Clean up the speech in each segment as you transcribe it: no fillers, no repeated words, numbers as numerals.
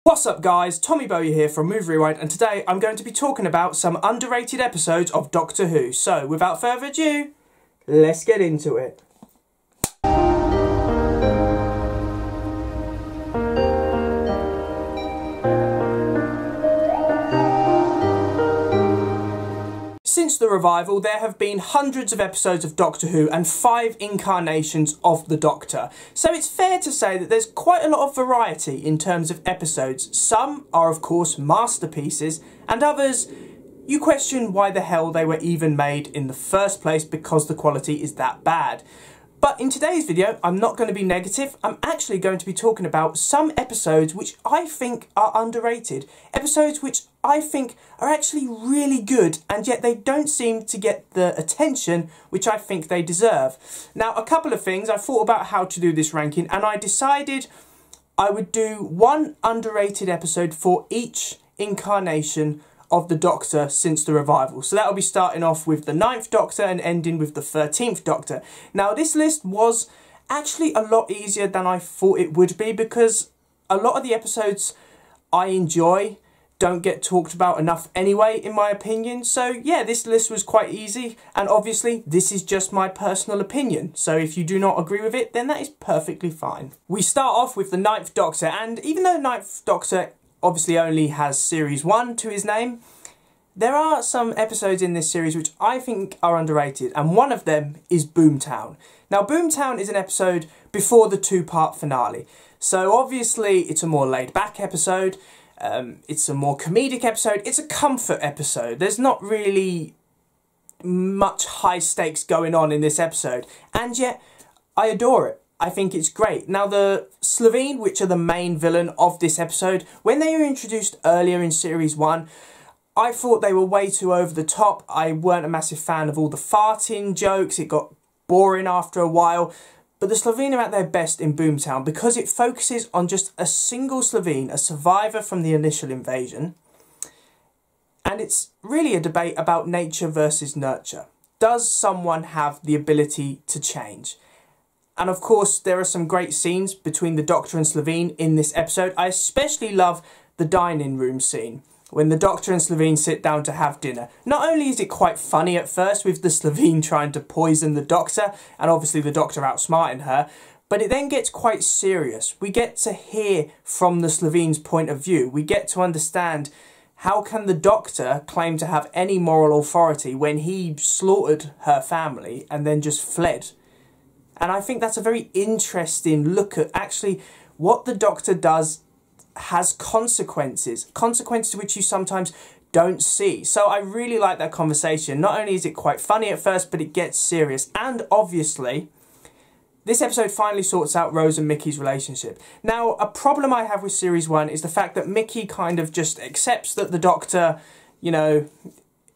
What's up guys, Tommy Bowyer here from Movie Rewind, and today I'm going to be talking about some underrated episodes of Doctor Who. So without further ado, let's get into it. Since the revival, there have been hundreds of episodes of Doctor Who and 5 incarnations of the Doctor. So it's fair to say that there's quite a lot of variety in terms of episodes. Some are of course masterpieces, and others you question why the hell they were even made in the first place because the quality is that bad. But in today's video, I'm not going to be negative. I'm actually going to be talking about some episodes which I think are underrated. Episodes which I think are actually really good, and yet they don't seem to get the attention which I think they deserve. Now, a couple of things. I thought about how to do this ranking, and I decided I would do one underrated episode for each incarnation of the Doctor since the revival. So that'll be starting off with the 9th Doctor and ending with the 13th Doctor. Now this list was actually a lot easier than I thought it would be, because a lot of the episodes I enjoy don't get talked about enough anyway, in my opinion. So yeah, this list was quite easy, and obviously this is just my personal opinion. So if you do not agree with it, then that is perfectly fine. We start off with the 9th Doctor, and even though 9th Doctor obviously only has series 1 to his name, there are some episodes in this series which I think are underrated, and one of them is Boomtown. Now Boomtown is an episode before the 2-part finale, so obviously it's a more laid back episode, it's a more comedic episode, it's a comfort episode. There's not really much high stakes going on in this episode, and yet I adore it. I think it's great. Now the Slovene, which are the main villain of this episode, when they were introduced earlier in series 1, I thought they were way too over the top. I weren't a massive fan of all the farting jokes. It got boring after a while. But the Slovene are at their best in Boomtown because it focuses on just a single Slovene, a survivor from the initial invasion. And it's really a debate about nature versus nurture. Does someone have the ability to change? And of course, there are some great scenes between the Doctor and Slovene in this episode. I especially love the dining room scene, when the Doctor and Slovene sit down to have dinner. Not only is it quite funny at first with the Slovene trying to poison the Doctor, and obviously the Doctor outsmarting her, but it then gets quite serious. We get to hear from the Slovene's point of view. We get to understand how can the Doctor claim to have any moral authority when he slaughtered her family and then just fled. And I think that's a very interesting look at actually what the Doctor does has consequences which you sometimes don't see. So I really like that conversation. Not only is it quite funny at first, but it gets serious. And obviously, this episode finally sorts out Rose and Mickey's relationship. Now, a problem I have with series 1 is the fact that Mickey kind of just accepts that the Doctor, you know,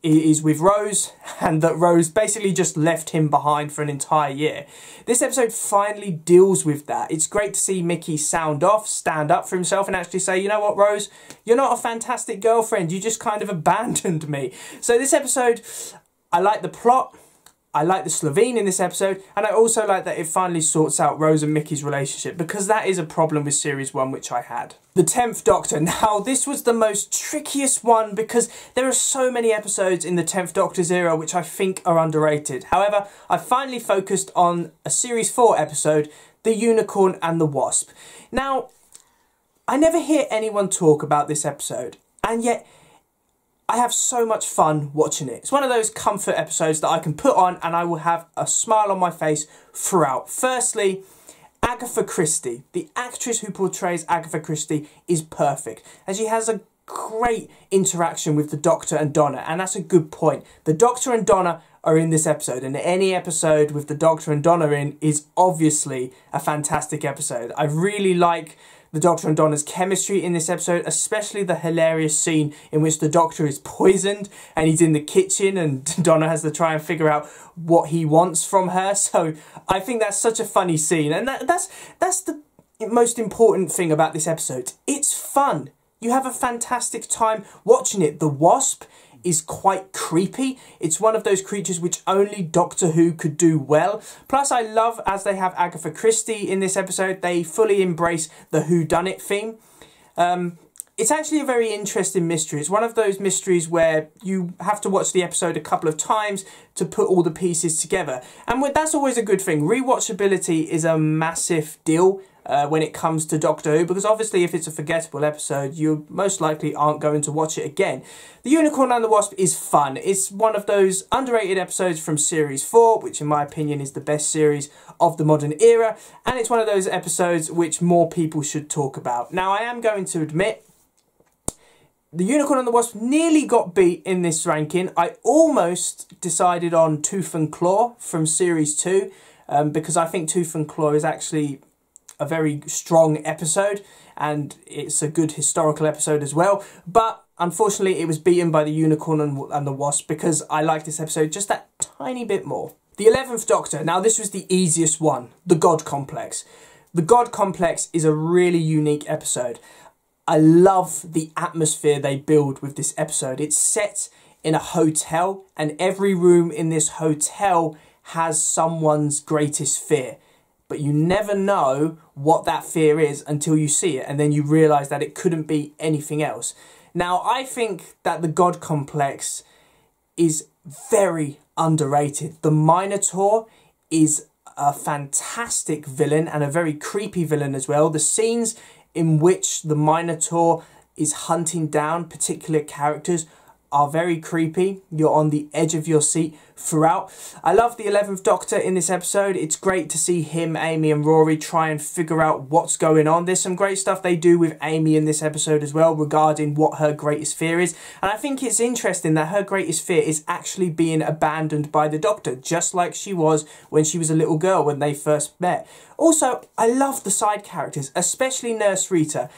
is with Rose, and that Rose basically just left him behind for an entire year. This episode finally deals with that. It's great to see Mickey stand up for himself and actually say, you know what, Rose, you're not a fantastic girlfriend, you just kind of abandoned me. So this episode, I like the plot, I like the Slovene in this episode, and I also like that it finally sorts out Rose and Mickey's relationship, because that is a problem with series 1 which I had. The 10th Doctor. Now this was the most trickiest one because there are so many episodes in the 10th Doctor's era which I think are underrated. However, I finally focused on a series 4 episode, The Unicorn and the Wasp. Now, I never hear anyone talk about this episode, and yet I have so much fun watching it. It's one of those comfort episodes that I can put on and I will have a smile on my face throughout. Firstly, Agatha Christie. The actress who portrays Agatha Christie is perfect, and she has a great interaction with the Doctor and Donna, and that's a good point. The Doctor and Donna are in this episode, and any episode with the Doctor and Donna in is obviously a fantastic episode. I really like the Doctor and Donna's chemistry in this episode, especially the hilarious scene in which the Doctor is poisoned and he's in the kitchen and Donna has to try and figure out what he wants from her. So I think that's such a funny scene, and that's the most important thing about this episode. It's fun. You have a fantastic time watching it. The Wasp is quite creepy. It's one of those creatures which only Doctor Who could do well. Plus I love, as they have Agatha Christie in this episode, they fully embrace the whodunit theme. It's actually a very interesting mystery. It's one of those mysteries where you have to watch the episode a couple of times to put all the pieces together. And that's always a good thing. Rewatchability is a massive deal when it comes to Doctor Who, because obviously if it's a forgettable episode, you most likely aren't going to watch it again. The Unicorn and the Wasp is fun. It's one of those underrated episodes from Series 4, which in my opinion is the best series of the modern era, and it's one of those episodes which more people should talk about. Now, I am going to admit, the Unicorn and the Wasp nearly got beat in this ranking. I almost decided on Tooth and Claw from Series 2, because I think Tooth and Claw is actually a very strong episode, and it's a good historical episode as well. But unfortunately, it was beaten by the Unicorn and the Wasp because I like this episode just that tiny bit more. The 11th Doctor. Now, this was the easiest one, the God Complex. The God Complex is a really unique episode. I love the atmosphere they build with this episode. It's set in a hotel, and every room in this hotel has someone's greatest fear. But you never know what that fear is until you see it, and then you realise that it couldn't be anything else. Now, I think that the God Complex is very underrated. The Minotaur is a fantastic villain and a very creepy villain as well. The scenes in which the Minotaur is hunting down particular characters are very creepy. You're on the edge of your seat throughout. I love the 11th Doctor in this episode. It's great to see him, Amy and Rory try and figure out what's going on. There's some great stuff they do with Amy in this episode as well regarding what her greatest fear is. And I think it's interesting that her greatest fear is actually being abandoned by the Doctor, just like she was when she was a little girl when they first met. Also, I love the side characters, especially Nurse Rita.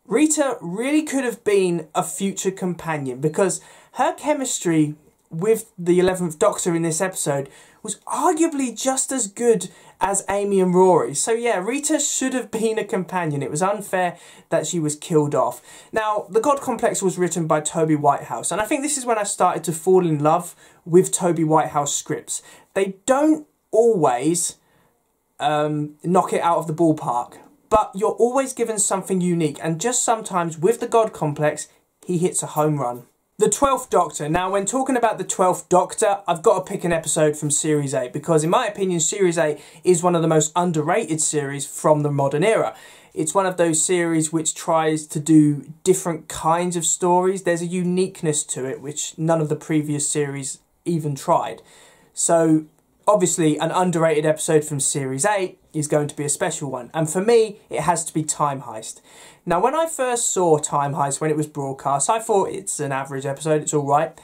Rita really could have been a future companion because her chemistry with the 11th Doctor in this episode was arguably just as good as Amy and Rory. So yeah, Rita should have been a companion. It was unfair that she was killed off. Now, The God Complex was written by Toby Whitehouse, and I think this is when I started to fall in love with Toby Whitehouse scripts. They don't always knock it out of the ballpark, but you're always given something unique, and just sometimes with The God Complex, he hits a home run. The 12th Doctor. Now, when talking about the 12th Doctor, I've got to pick an episode from Series 8 because, in my opinion, Series 8 is one of the most underrated series from the modern era. It's one of those series which tries to do different kinds of stories. There's a uniqueness to it which none of the previous series even tried. So, obviously, an underrated episode from Series 8 is going to be a special one. And for me, it has to be Time Heist. Now, when I first saw Time Heist when it was broadcast, I thought it's an average episode, it's all right.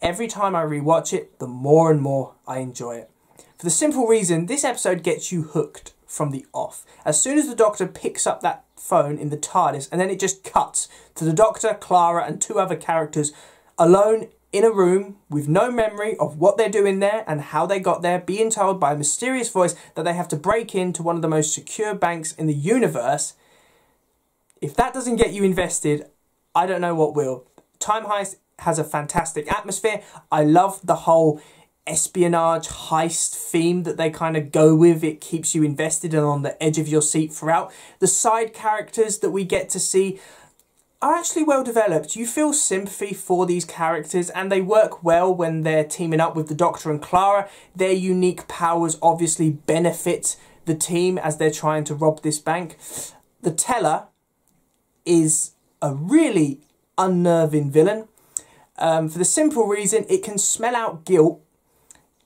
Every time I rewatch it, the more and more I enjoy it. For the simple reason, this episode gets you hooked from the off. As soon as the Doctor picks up that phone in the TARDIS, and then it just cuts to the Doctor, Clara, and two other characters alone in a room with no memory of what they're doing there and how they got there, being told by a mysterious voice that they have to break into one of the most secure banks in the universe. If that doesn't get you invested, I don't know what will. Time Heist has a fantastic atmosphere. I love the whole espionage heist theme that they kind of go with. It keeps you invested and on the edge of your seat throughout. The side characters that we get to see are actually well developed. You feel sympathy for these characters, and they work well when they're teaming up with the Doctor and Clara. Their unique powers obviously benefit the team as they're trying to rob this bank. The Teller is a really unnerving villain for the simple reason it can smell out guilt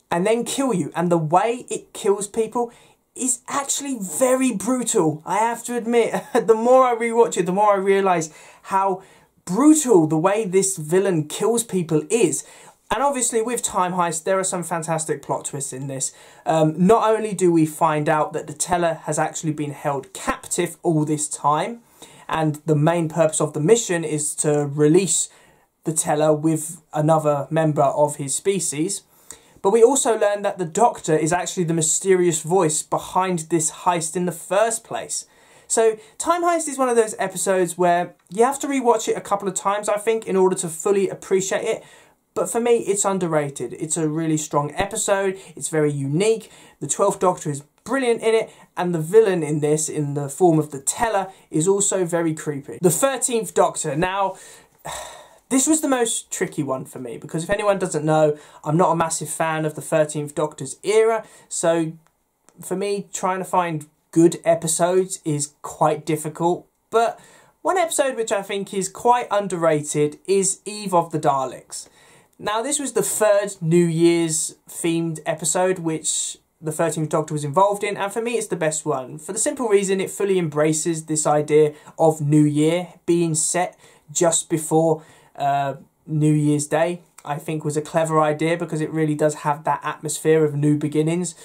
and then kill you, and the way it kills people is actually very brutal. I have to admit, the more I rewatch it, the more I realise how brutal the way this villain kills people is. And obviously with Time Heist, there are some fantastic plot twists in this. Not only do we find out that the Teller has actually been held captive all this time, and the main purpose of the mission is to release the Teller with another member of his species, but we also learn that the Doctor is actually the mysterious voice behind this heist in the first place. So Time Heist is one of those episodes where you have to rewatch it a couple of times, I think, in order to fully appreciate it. But for me, it's underrated. It's a really strong episode. It's very unique. The 12th Doctor is brilliant in it, and the villain in this, in the form of the Teller, is also very creepy. The 13th Doctor. Now, this was the most tricky one for me, because if anyone doesn't know, I'm not a massive fan of the 13th Doctor's era, so for me, trying to find good episodes is quite difficult. But one episode which I think is quite underrated is Eve of the Daleks. Now, this was the third New Year's themed episode which the 13th Doctor was involved in, and for me it's the best one, for the simple reason it fully embraces this idea of New Year being set just before New Year's Day. I think was a clever idea because it really does have that atmosphere of new beginnings.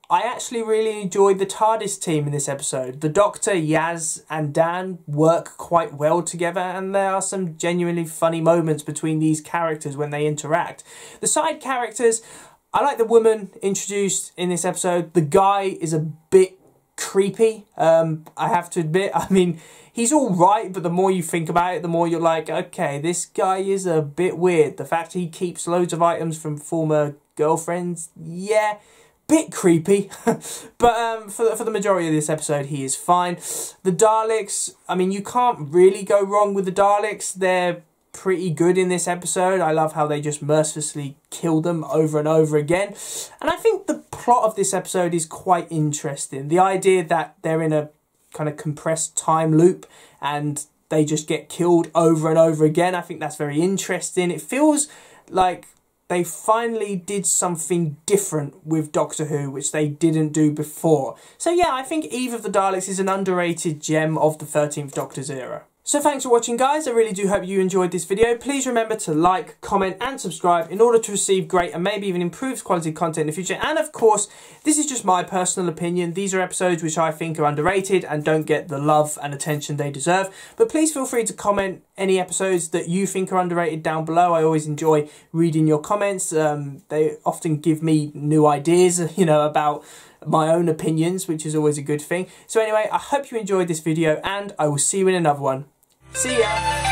I actually really enjoyed the TARDIS team in this episode. The Doctor, Yaz and Dan work quite well together, and there are some genuinely funny moments between these characters when they interact. The side characters, I like the woman introduced in this episode. The guy is a bit creepy, I have to admit. I mean, he's all right, but the more you think about it, the more you're like, okay, this guy is a bit weird. The fact he keeps loads of items from former girlfriends, yeah, bit creepy. But for the majority of this episode, he is fine. The Daleks, I mean, you can't really go wrong with the Daleks. They're pretty good in this episode. I love how they just mercilessly kill them over and over again. And I think the plot of this episode is quite interesting. The idea that they're in a kind of compressed time loop and they just get killed over and over again, I think that's very interesting. It feels like they finally did something different with Doctor Who, which they didn't do before. So yeah, I think Eve of the Daleks is an underrated gem of the 13th Doctor's era. So thanks for watching, guys. I really do hope you enjoyed this video. Please remember to like, comment and subscribe in order to receive great and maybe even improved quality content in the future. And of course, this is just my personal opinion. These are episodes which I think are underrated and don't get the love and attention they deserve. But please feel free to comment any episodes that you think are underrated down below. I always enjoy reading your comments. They often give me new ideas, you know, about my own opinions, which is always a good thing. So anyway, I hope you enjoyed this video and I will see you in another one. See ya!